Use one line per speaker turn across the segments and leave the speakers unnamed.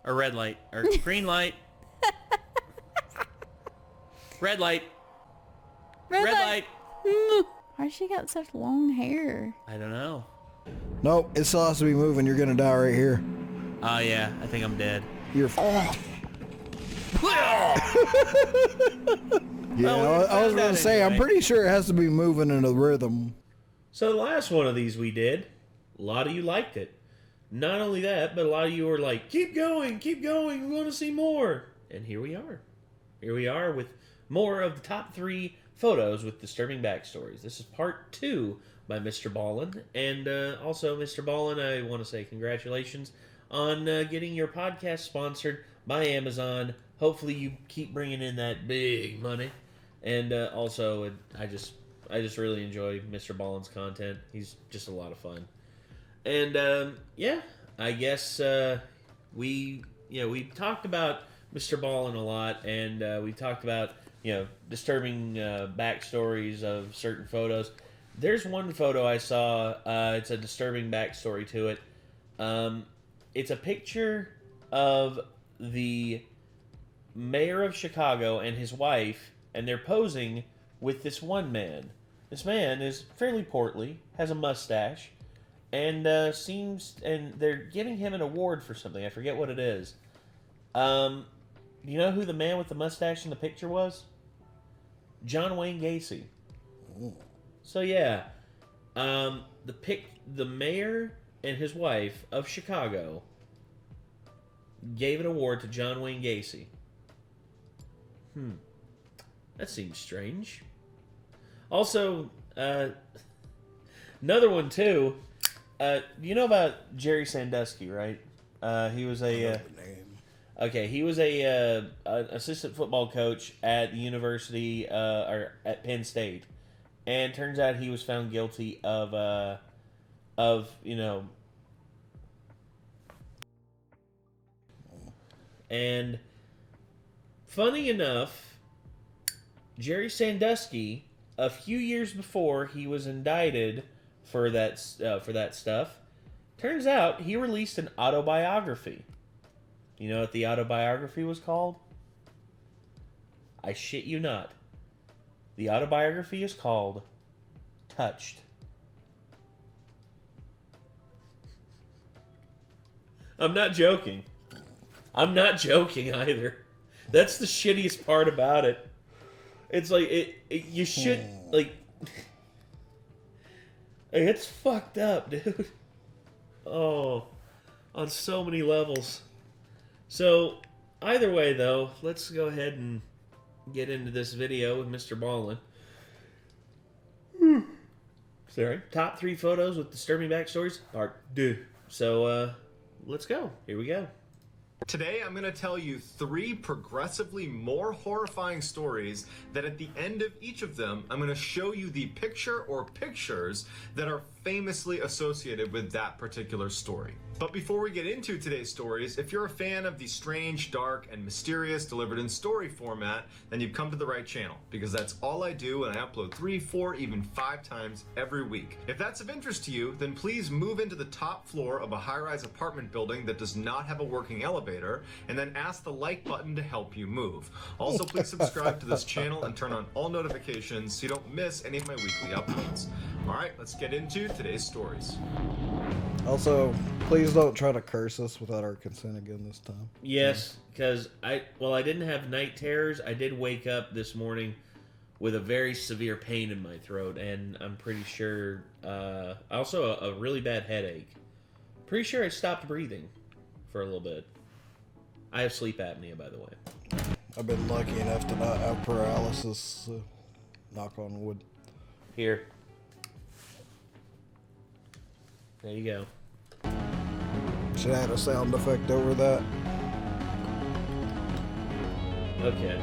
Or red light. Or green light. Red light.
Red light.
light.
Why she got such long hair?
I don't know.
Nope, it still has to be moving. You're gonna die right here.
Oh, yeah. I think I'm dead.
You're. Yeah, I was gonna say, I'm pretty sure it has to be moving in a rhythm.
So the last one of these we did, a lot of you liked it. Not only that, but a lot of you were like, keep going, we want to see more. And here we are. Here we are with more of the top 3 photos with disturbing backstories. This is part 2 by Mr. Ballin. And also, Mr. Ballin, I want to say congratulations on getting your podcast sponsored by Amazon. Hopefully you keep bringing in that big money. And also, I just really enjoy Mr. Ballin's content. He's just a lot of fun. And yeah, I guess we talked about Mr. Ballin a lot, and we talked about disturbing backstories of certain photos. There's one photo I saw. It's a disturbing backstory to it. It's a picture of the mayor of Chicago and his wife, and they're posing with this one man. This man is fairly portly, has a mustache, and and they're giving him an award for something. I forget what it is. Do you know who the man with the mustache in the picture was? John Wayne Gacy.
Ooh.
So yeah, the mayor and his wife of Chicago gave an award to John Wayne Gacy. That seems strange. Also, another one too. You know about Jerry Sandusky, right? He was a he was a an assistant football coach at the university or at Penn State, and turns out he was found guilty of and funny enough, Jerry Sandusky, a few years before he was indicted for that stuff, turns out he released an autobiography. You know what the autobiography was called? I shit you not. The autobiography is called Touched. I'm not joking. I'm not joking either. That's the shittiest part about it. It's like you should like. It's fucked up, dude. Oh, on so many levels. So either way, though, let's go ahead and get into this video with Mr. Ballin. Sorry. Top 3 photos with disturbing backstories, part 2. So let's go. Here we go.
Today, I'm going to tell you 3 progressively more horrifying stories that at the end of each of them, I'm going to show you the picture or pictures that are famously associated with that particular story. But before we get into today's stories, if you're a fan of the strange, dark, and mysterious delivered in story format, then you've come to the right channel, because that's all I do, and I upload 3, 4, even 5 times every week. If that's of interest to you, then please move into the top floor of a high-rise apartment building that does not have a working elevator, and then ask the like button to help you move. Also, please subscribe to this channel and turn on all notifications so you don't miss any of my weekly uploads. Alright, let's get into today's stories.
Also, please don't try to curse us without our consent again this time.
Yes, because I didn't have night terrors. I did wake up this morning with a very severe pain in my throat, and I'm pretty sure, also a really bad headache. Pretty sure I stopped breathing for a little bit. I have sleep apnea, by the way.
I've been lucky enough to not have paralysis, knock on wood.
Here. There you go.
Should I add a sound effect over that?
Okay.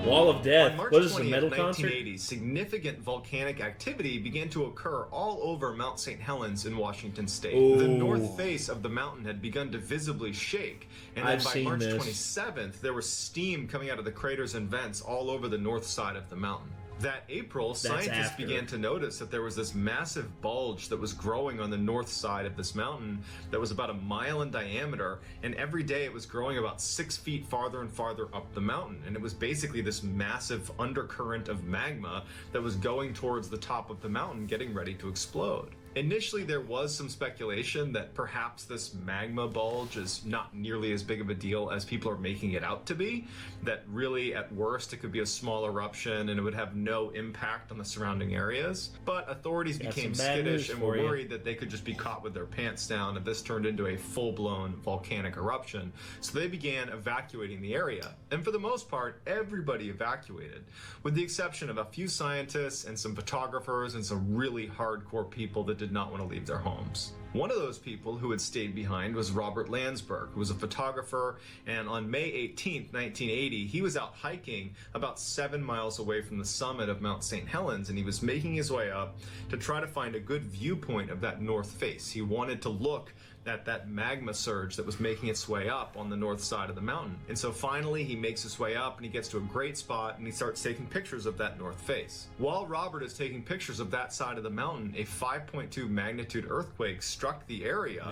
Wall of Death.
On March
What is this, a
20th,
metal concert?
1980, significant volcanic activity began to occur all over Mount St. Helens in Washington State.
Ooh.
The north face of the mountain had begun to visibly shake, and then
I've
by
seen
March
this.
27th, there was steam coming out of the craters and vents all over the north side of the mountain. That April, scientists began to notice that there was this massive bulge that was growing on the north side of this mountain that was about 1 mile in diameter, and every day it was growing about 6 feet farther and farther up the mountain. And it was basically this massive undercurrent of magma that was going towards the top of the mountain, getting ready to explode. Initially, there was some speculation that perhaps this magma bulge is not nearly as big of a deal as people are making it out to be, that really, at worst, it could be a small eruption and it would have no impact on the surrounding areas. But authorities became skittish and were worried that they could just be caught with their pants down if this turned into a full-blown volcanic eruption. So they began evacuating the area. And for the most part, everybody evacuated, with the exception of a few scientists and some photographers and some really hardcore people that did not want to leave their homes. One of those people who had stayed behind was Robert Landsberg, who was a photographer, and on May 18th, 1980, he was out hiking about 7 miles away from the summit of Mount St. Helens, and he was making his way up to try to find a good viewpoint of that north face. He wanted to look at that magma surge that was making its way up on the north side of the mountain. And so finally he makes his way up and he gets to a great spot and he starts taking pictures of that north face. While Robert is taking pictures of that side of the mountain, a 5.2 magnitude earthquake struck the area,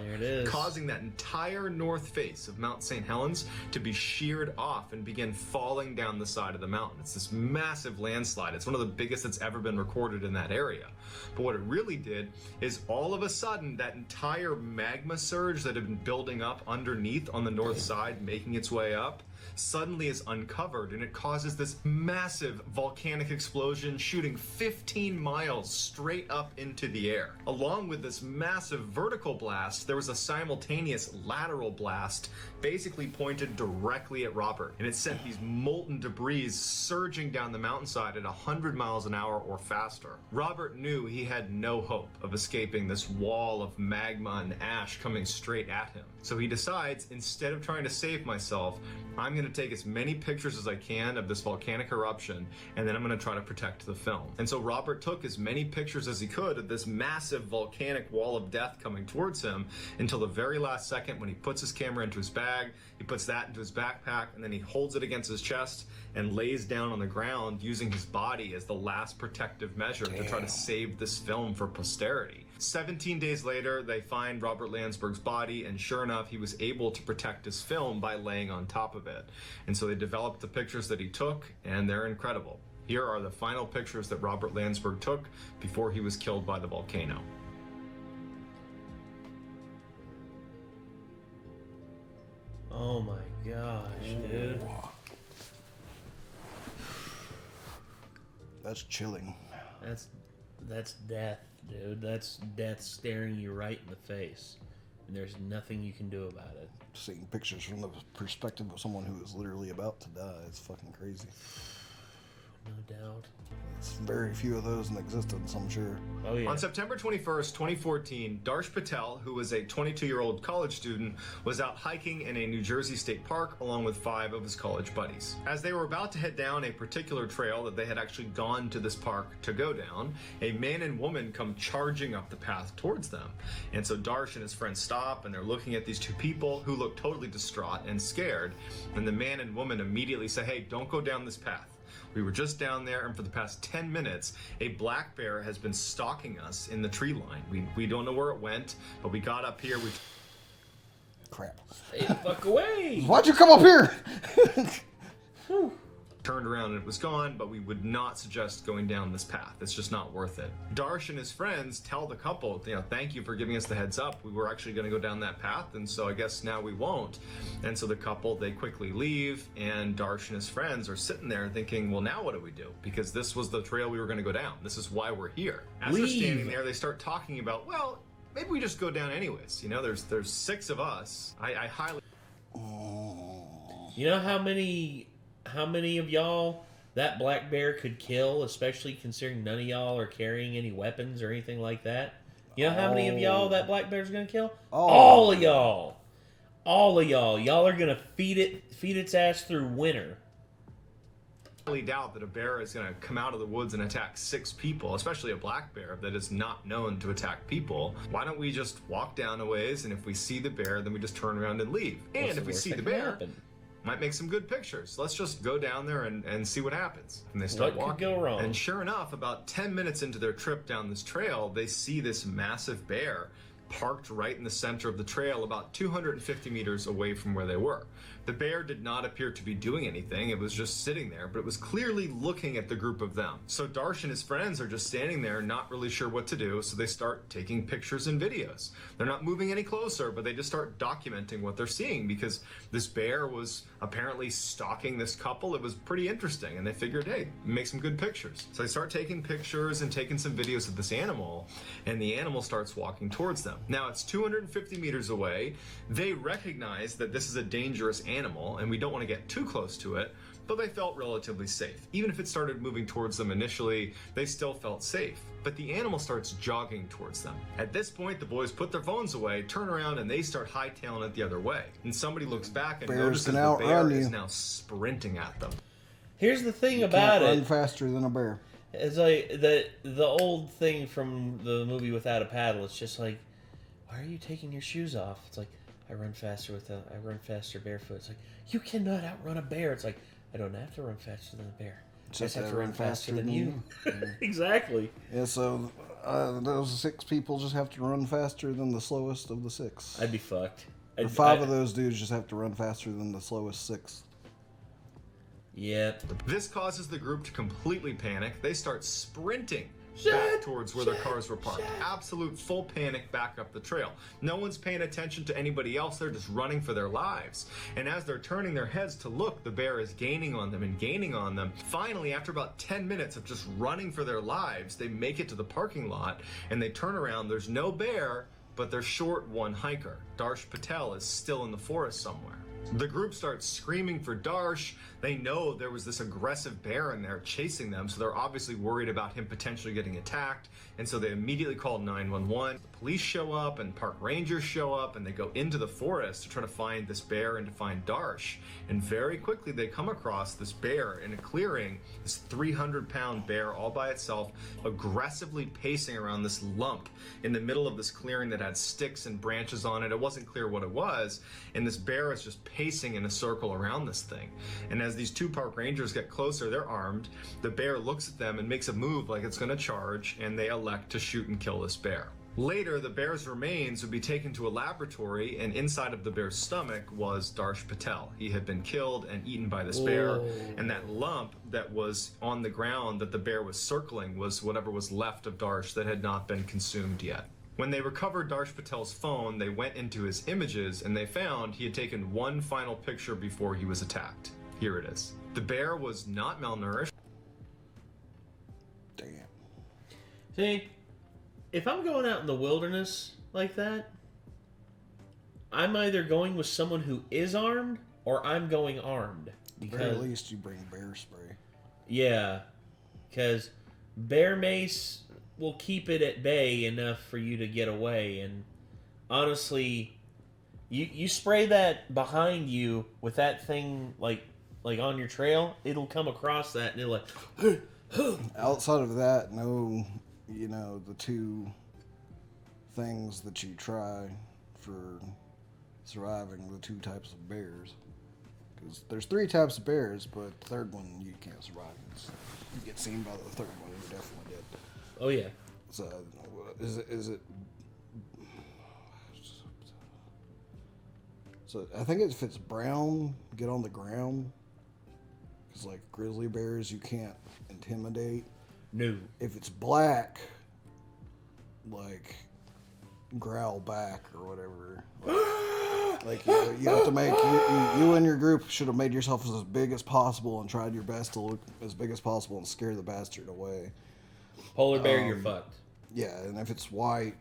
causing that entire north face of Mount St. Helens to be sheared off and begin falling down the side of the mountain. It's this massive landslide. It's one of the biggest that's ever been recorded in that area. But what it really did is all of a sudden that entire magma surge that had been building up underneath on the north side, making its way up, suddenly is uncovered, and it causes this massive volcanic explosion shooting 15 miles straight up into the air. Along with this massive vertical blast, there was a simultaneous lateral blast basically pointed directly at Robert, and it sent these molten debris surging down the mountainside at 100 miles an hour or faster. Robert knew he had no hope of escaping this wall of magma and ash coming straight at him. So he decides, instead of trying to save myself, I'm going to take as many pictures as I can of this volcanic eruption, and then I'm going to try to protect the film. And so Robert took as many pictures as he could of this massive volcanic wall of death coming towards him until the very last second when he puts his camera into his bag, he puts that into his backpack, and then he holds it against his chest and lays down on the ground using his body as the last protective measure to try to save this film for posterity. 17 days later, they find Robert Landsberg's body, and sure enough, he was able to protect his film by laying on top of it. And so they developed the pictures that he took, and they're incredible. Here are the final pictures that Robert Landsberg took before he was killed by the volcano.
Oh my gosh, dude.
That's chilling.
That's death, dude. That's death staring you right in the face. And there's nothing you can do about it.
Seeing pictures from the perspective of someone who is literally about to die, it's fucking crazy.
No doubt.
There's very few of those in existence, I'm sure.
Oh, yeah.
On September 21st, 2014, Darsh Patel, who was a 22-year-old college student, was out hiking in a New Jersey state park along with 5 of his college buddies. As they were about to head down a particular trail that they had actually gone to this park to go down, a man and woman come charging up the path towards them. And so Darsh and his friends stop, and they're looking at these 2 people who look totally distraught and scared. And the man and woman immediately say, "Hey, don't go down this path. We were just down there, and for the past 10 minutes, a black bear has been stalking us in the tree line. We don't know where it went, but we got up here.
Crap.
Stay the fuck away!
Why'd you come up here?
Turned around and it was gone, but we would not suggest going down this path. It's just not worth it." Darsh and his friends tell the couple, "Thank you for giving us the heads up. We were actually going to go down that path, and so I guess now we won't." And so the couple, they quickly leave, and Darsh and his friends are sitting there thinking, well, now what do we do? Because this was the trail we were going to go down. This is why we're here. As they're standing there, they start talking about, well, maybe we just go down anyways. There's 6 of us. I highly...
You know how many of y'all that black bear could kill, especially considering none of y'all are carrying any weapons or anything like that? You know how many of y'all that black bear's gonna kill? All of y'all. All of y'all. Y'all are gonna feed its ass through winter.
I really doubt that a bear is going to come out of the woods and attack 6 people, especially a black bear that is not known to attack people. Why don't we just walk down a ways, and if we see the bear, then we just turn around and leave? And if we see the bear... Might make some good pictures. Let's just go down there and see what happens. And they start
What
walking.
could go wrong?
And sure enough, about 10 minutes into their trip down this trail, they see this massive bear parked right in the center of the trail about 250 meters away from where they were. The bear did not appear to be doing anything. It was just sitting there, but it was clearly looking at the group of them. So Darsh and his friends are just standing there, not really sure what to do, so they start taking pictures and videos. They're not moving any closer, but they just start documenting what they're seeing because this bear was apparently stalking this couple. It was pretty interesting, and they figured, hey, make some good pictures. So they start taking pictures and taking some videos of this animal, and the animal starts walking towards them. Now, it's 250 meters away. They recognize that this is a dangerous animal, and we don't want to get too close to it, but they felt relatively safe. Even if it started moving towards them initially, they still felt safe. But the animal starts jogging towards them. At this point, the boys put their phones away, turn around, and they start hightailing it the other way. And somebody looks back and notices the bear is now sprinting at them.
Here's the thing
You
about
can't
it.
run faster than a bear.
It's like the old thing from the movie Without a Paddle. It's just like, why are you taking your shoes off? It's like, I run faster barefoot. It's like, you cannot outrun a bear. It's like, I don't have to run faster than a bear. I just have to run faster than you. Exactly.
Yeah, so those 6 people just have to run faster than the slowest of the 6.
I'd be fucked.
Or 5 of those dudes just have to run faster than the slowest 6.
Yep.
This causes the group to completely panic. They start sprinting back towards where their cars were parked. Absolute full panic back up the trail. No one's paying attention to anybody else. They're just running for their lives. And as they're turning their heads to look, the bear is gaining on them and gaining on them. Finally, after about 10 minutes of just running for their lives, they make it to the parking lot and they turn around. There's no bear, but there's short one hiker. Darsh Patel is still in the forest somewhere. The group starts screaming for Darsh. They know there was this aggressive bear in there chasing them, so they're obviously worried about him potentially getting attacked, and so they immediately call 911. The police show up and park rangers show up, and they go into the forest to try to find this bear and to find Darsh. And very quickly they come across this bear in a clearing, this 300-pound bear all by itself, aggressively pacing around this lump in the middle of this clearing that had sticks and branches on it. It wasn't clear what it was, and this bear is just pacing in a circle around this thing. And as these 2 park rangers get closer, they're armed. The bear looks at them and makes a move like it's going to charge, and they elect to shoot and kill this bear. Later, the bear's remains would be taken to a laboratory, and inside of the bear's stomach was Darsh Patel. He had been killed and eaten by this bear, and that lump that was on the ground that the bear was circling was whatever was left of Darsh that had not been consumed yet. When they recovered Darsh Patel's phone, they went into his images, and they found he had taken one final picture before he was attacked. Here it is. The bear was not malnourished.
Damn.
See, if I'm going out in the wilderness like that, I'm either going with someone who is armed or I'm going armed.
At the very least, you bring bear spray.
Yeah, because bear mace will keep it at bay enough for you to get away. And honestly, you spray that behind you with that thing like on your trail, it'll come across that and it'll like.
Outside of that, no, the 2 things that you try for surviving the 2 types of bears. Because there's 3 types of bears, but the 3rd one you can't survive. You get seen by the 3rd one, you're definitely dead.
Oh yeah.
So, is it? So I think if it's brown, get on the ground. Because like grizzly bears, you can't intimidate.
No.
If it's black, like growl back or whatever. Like you have to make you and your group should have made yourself as big as possible and tried your best to look as big as possible and scare the bastard away.
Polar bear, you're fucked.
Yeah, and if it's white,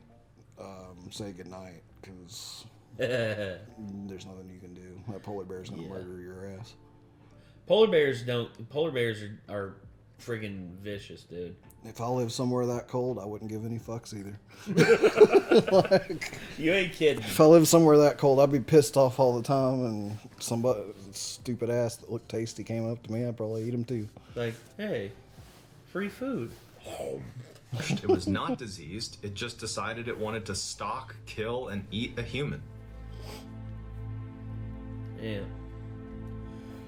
say goodnight, because there's nothing you can do. That polar bear's gonna murder your ass.
Polar bears are friggin' vicious, dude.
If I lived somewhere that cold, I wouldn't give any fucks either.
You ain't kidding.
If I lived somewhere that cold, I'd be pissed off all the time, and somebody stupid ass that looked tasty came up to me, I'd probably eat them too.
Like, hey, free food.
It was not diseased. It just decided it wanted to stalk, kill, and eat a human.
Yeah.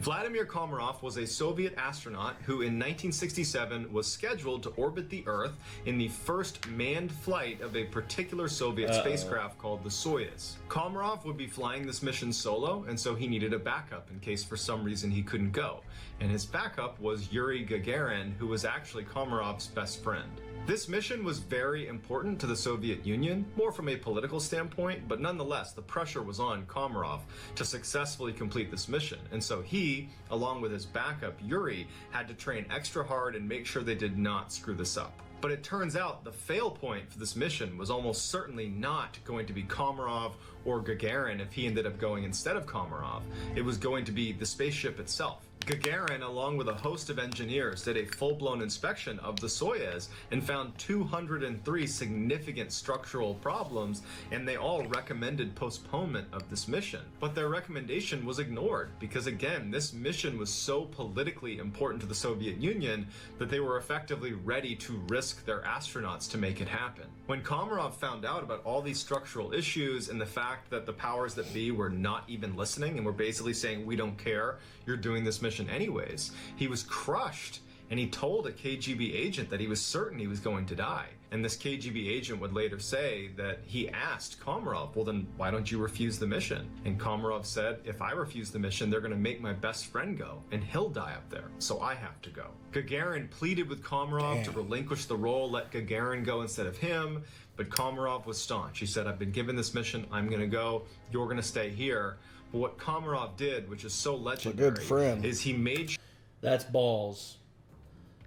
Vladimir Komarov was a Soviet astronaut who in 1967 was scheduled to orbit the Earth in the first manned flight of a particular Soviet spacecraft called the Soyuz. Komarov would be flying this mission solo, and so he needed a backup in case for some reason he couldn't go. And his backup was Yuri Gagarin, who was actually Komarov's best friend. This mission was very important to the Soviet Union, more from a political standpoint, but nonetheless, the pressure was on Komarov to successfully complete this mission. And so he, along with his backup, Yuri, had to train extra hard and make sure they did not screw this up. But it turns out the fail point for this mission was almost certainly not going to be Komarov or Gagarin if he ended up going instead of Komarov. It was going to be the spaceship itself. Gagarin, along with a host of engineers, did a full-blown inspection of the Soyuz and found 203 significant structural problems, and they all recommended postponement of this mission. But their recommendation was ignored because, again, this mission was so politically important to the Soviet Union that they were effectively ready to risk their astronauts to make it happen. When Komarov found out about all these structural issues and the fact that the powers that be were not even listening and were basically saying, we don't care, you're doing this mission anyways, he was crushed, and he told a KGB agent that he was certain he was going to die. And this KGB agent would later say that he asked Komarov, well then why don't you refuse the mission? And Komarov said, if I refuse the mission, they're going to make my best friend go, and he'll die up there, so I have to go. Gagarin pleaded with Komarov to relinquish the role, let Gagarin go instead of him, but Komarov was staunch. He said, I've been given this mission, I'm going to go, you're going to stay here. But what Komarov did, which is so legendary, is he made...
That's balls.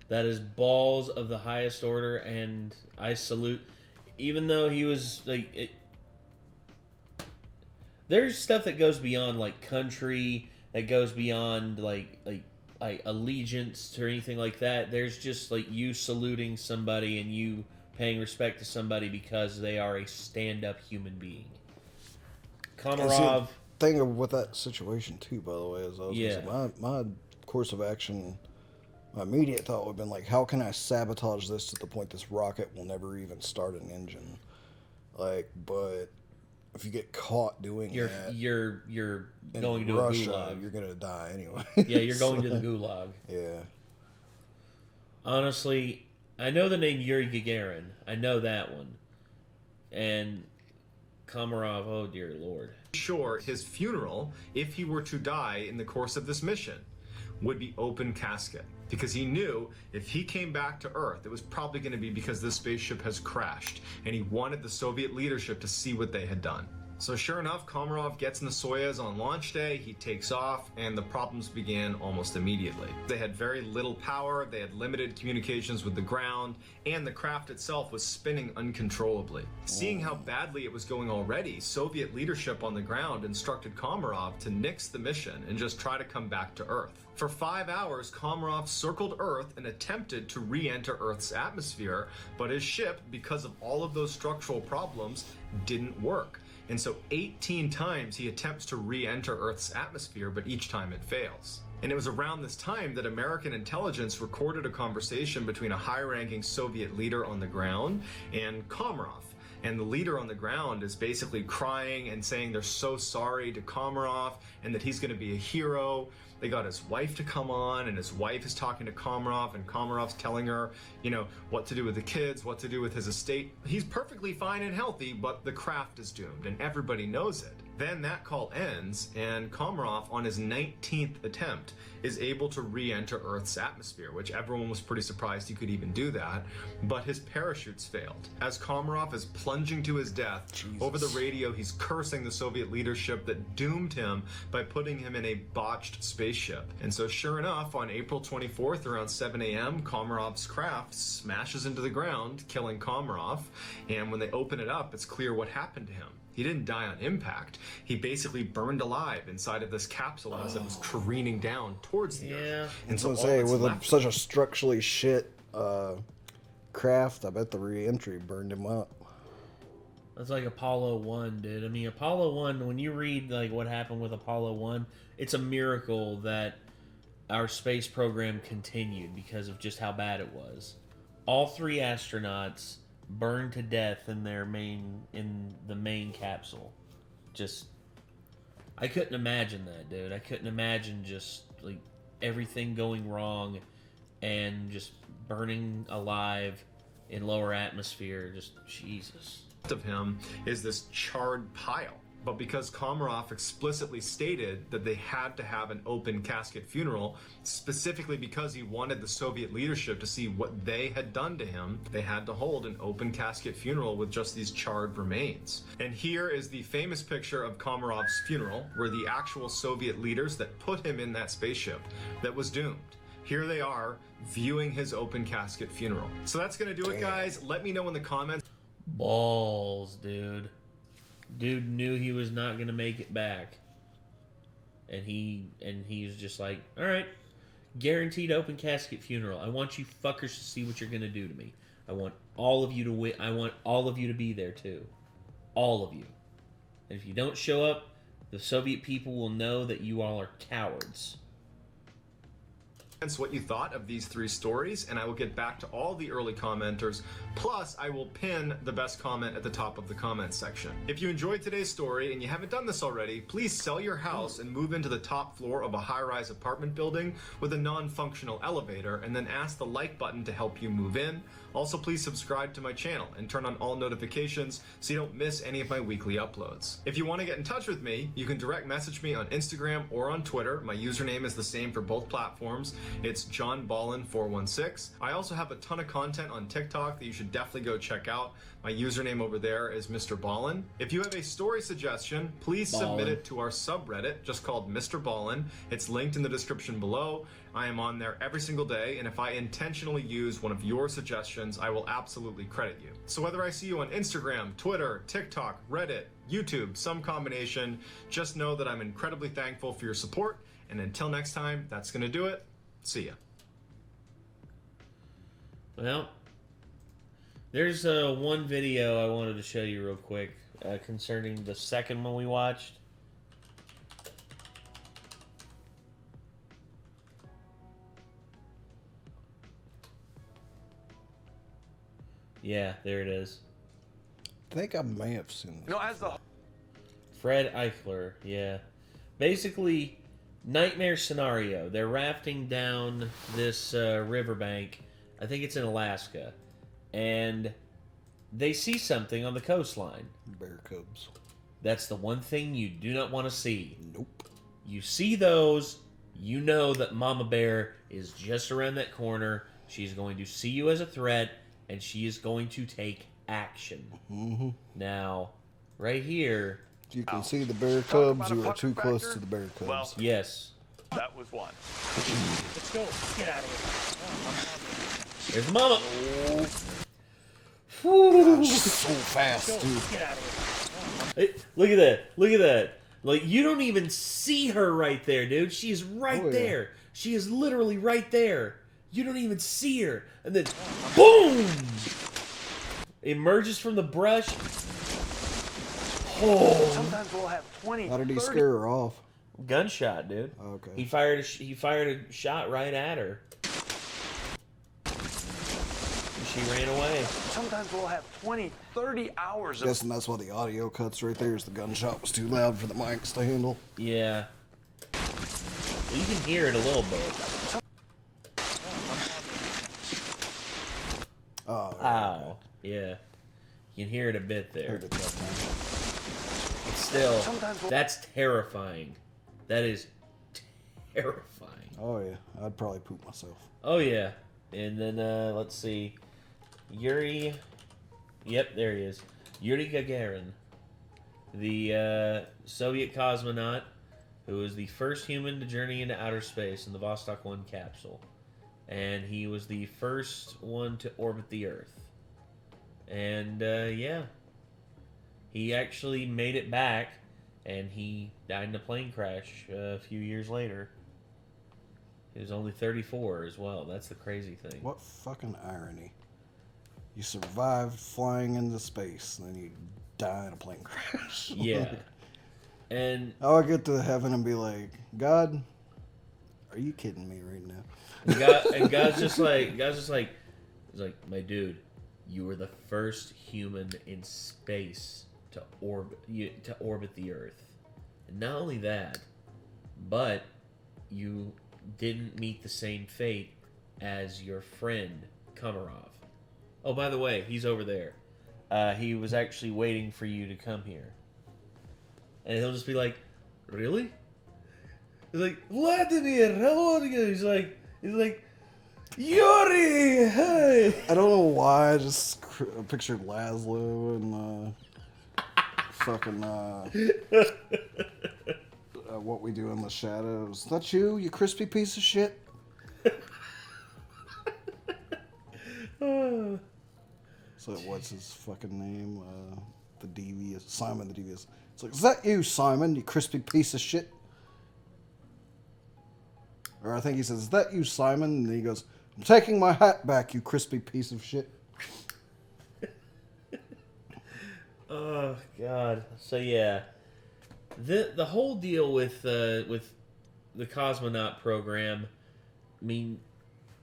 That is balls of the highest order, and I salute. Even though he was like, there's stuff that goes beyond like country, that goes beyond like allegiance or anything like that. There's just like you saluting somebody and you paying respect to somebody because they are a stand-up human being. Komarov.
Thing with that situation too, by the way, is I was gonna say, my course of action, my immediate thought would have been like, how can I sabotage this to the point this rocket will never even start an engine? Like, but if you get caught doing that,
you're going to
Russia,
a gulag.
You're gonna die anyway.
Yeah, you're going to the gulag.
Yeah.
Honestly, I know the name Yuri Gagarin. I know that one. And Komarov, oh dear Lord.
Sure, his funeral, if he were to die in the course of this mission, would be open casket. Because he knew if he came back to Earth, it was probably going to be because this spaceship has crashed, and he wanted the Soviet leadership to see what they had done. So sure enough, Komarov gets in the Soyuz on launch day, he takes off, and the problems began almost immediately. They had very little power, they had limited communications with the ground, and the craft itself was spinning uncontrollably. Seeing how badly it was going already, Soviet leadership on the ground instructed Komarov to nix the mission and just try to come back to Earth. For 5 hours, Komarov circled Earth and attempted to re-enter Earth's atmosphere, but his ship, because of all of those structural problems, didn't work. And so 18 times he attempts to re-enter Earth's atmosphere, but each time it fails. And it was around this time that American intelligence recorded a conversation between a high-ranking Soviet leader on the ground and Komarov. And the leader on the ground is basically crying and saying they're so sorry to Komarov and that he's going to be a hero. They got his wife to come on, and his wife is talking to Komarov, and Komarov's telling her, you know, what to do with the kids, what to do with his estate. He's perfectly fine and healthy, but the craft is doomed, and everybody knows it. Then that call ends, and Komarov, on his 19th attempt, is able to re-enter Earth's atmosphere, which everyone was pretty surprised he could even do that, but his parachutes failed. As Komarov is plunging to his death, over the radio he's cursing the Soviet leadership that doomed him by putting him in a botched spaceship. And so sure enough, on April 24th around 7 a.m., Komarov's craft smashes into the ground, killing Komarov, and when they open it up, it's clear what happened to him. He didn't die on impact. He basically burned alive inside of this capsule as it was careening down towards the Earth. And so
such a structurally shit craft, I bet the re-entry burned him up.
That's like Apollo 1, dude. I mean, Apollo 1, when you read like what happened with Apollo 1, it's a miracle that our space program continued because of just how bad it was. All 3 astronauts burned to death in the main capsule. Just, I couldn't imagine that, dude. I couldn't imagine just like everything going wrong and just burning alive in lower atmosphere. Just Jesus.
Of him is this charred pile. But because Komarov explicitly stated that they had to have an open casket funeral, specifically because he wanted the Soviet leadership to see what they had done to him, they had to hold an open casket funeral with just these charred remains. And here is the famous picture of Komarov's funeral, where the actual Soviet leaders that put him in that spaceship that was doomed. Here they are, viewing his open casket funeral. So that's gonna do it, guys. Let me know in the comments.
Balls, dude. Dude knew he was not gonna make it back, and he was just like, all right, guaranteed open casket funeral. I want you fuckers to see what you're gonna do to me. I want all of you to win. I want all of you to be there too, all of you. And if you don't show up, the Soviet people will know that you all are cowards.
What you thought of these 3 stories, and I will get back to all the early commenters. Plus, I will pin the best comment at the top of the comment section. If you enjoyed today's story and you haven't done this already, please sell your house and move into the top floor of a high-rise apartment building with a non-functional elevator, and then ask the like button to help you move in. Also, please subscribe to my channel and turn on all notifications so you don't miss any of my weekly uploads. If you want to get in touch with me, you can direct message me on Instagram or on Twitter. My username is the same for both platforms. It's JohnBallin416. I also have a ton of content on TikTok that you should definitely go check out. My username over there is Mr. Ballin. If you have a story suggestion, please submit it to our subreddit, just called Mr. Ballin. It's linked in the description below. I am on there every single day, and if I intentionally use one of your suggestions, I will absolutely credit you. So whether I see you on Instagram, Twitter, TikTok, Reddit, YouTube, some combination, just know that I'm incredibly thankful for your support, and until next time, that's gonna do it. See ya.
Well, there's one video I wanted to show you real quick concerning the second one we watched. Yeah, there it is.
I think I may have seen this.
No, as the
Fred Eichler, yeah. Basically, nightmare scenario. They're rafting down this riverbank. I think it's in Alaska. And they see something on the coastline.
Bear cubs.
That's the one thing you do not want to see.
Nope.
You see those, you know that Mama Bear is just around that corner. She's going to see you as a threat, and she is going to take action.
Mm-hmm.
Now, right here...
You can see the bear cubs. You are too close to the bear cubs.
Well,
yes.
That was one.
Let's go. Let's get out of here.
There's Mama.
So fast, dude.
Let's get out of
Hey, look at that. Look at that. Like, you don't even see her right there, dude. She is right there. She is literally right there. You don't even see her. And then, boom! Emerges from the brush. Oh.
Sometimes we'll have 20.
How did he
30.
scare her off?
Gunshot, dude.
Okay.
He fired a shot right at her. She ran away.
Sometimes we'll have 20, 30 hours
I'm guessing that's why the audio cuts right there. Is the gunshot was too loud for the mics to handle.
Yeah. Well, you can hear it a little bit.
Oh.
Ow. Yeah. You can hear it a bit there.
Heard it that time.
But still, that's terrifying. That is terrifying.
Oh yeah, I'd probably poop myself.
Oh yeah. And then let's see. Yuri. Yep, there he is. Yuri Gagarin, the Soviet cosmonaut who was the first human to journey into outer space in the Vostok 1 capsule. And he was the first one to orbit the Earth. And yeah, he actually made it back, and he died in a plane crash a few years later. He was only 34 as well. That's the crazy thing.
What fucking irony. You survived flying into space, and then you die in a plane crash.
Yeah. And
I'll get to heaven and be like, God, are you kidding me right now?
God's just like, he's like, my dude, you were the first human in space to orbit the Earth. And not only that, but you didn't meet the same fate as your friend Komarov. Oh, by the way, he's over there. He was actually waiting for you to come here. And he'll just be like, really? He's like, Vladimir, how are you? He's like, Yuri, hey!
I don't know why I just pictured Laszlo and fucking What We Do in the Shadows. That's you crispy piece of shit? So what's his fucking name? The Devious. Simon the Devious. It's like, is that you, Simon, you crispy piece of shit? Or I think he says, is that you, Simon? And he goes, I'm taking my hat back, you crispy piece of shit.
Oh, God. So, yeah. The whole deal with the Cosmonaut program, I mean,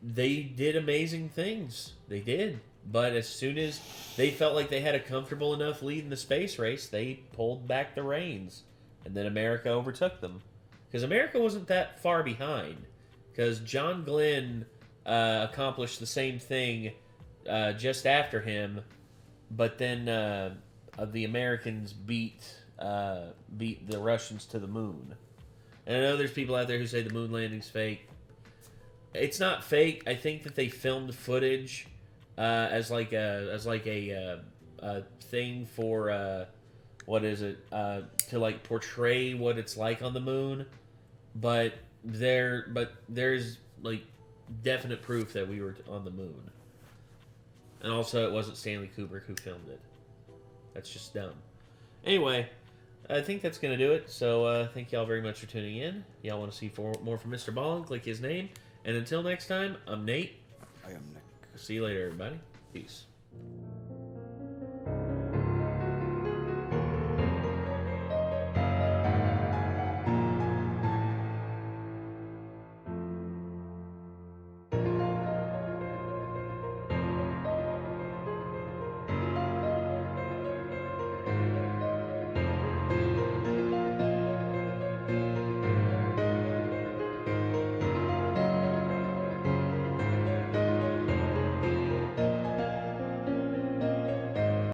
they did amazing things. They did. But as soon as they felt like they had a comfortable enough lead in the space race, they pulled back the reins. And then America overtook them. Because America wasn't that far behind. Because John Glenn accomplished the same thing just after him. But then the Americans beat the Russians to the moon. And I know there's people out there who say the moon landing's fake. It's not fake. I think that they filmed footage as like a thing for what is it to like portray what it's like on the moon, but there's like definite proof that we were on the moon, and also it wasn't Stanley Kubrick who filmed it. That's just dumb. Anyway, I think that's gonna do it. So thank y'all very much for tuning in. Y'all want to see more from Mr. Ballin? Click his name. And until next time, I'm Nate.
I am Nick.
See you later, everybody. Peace.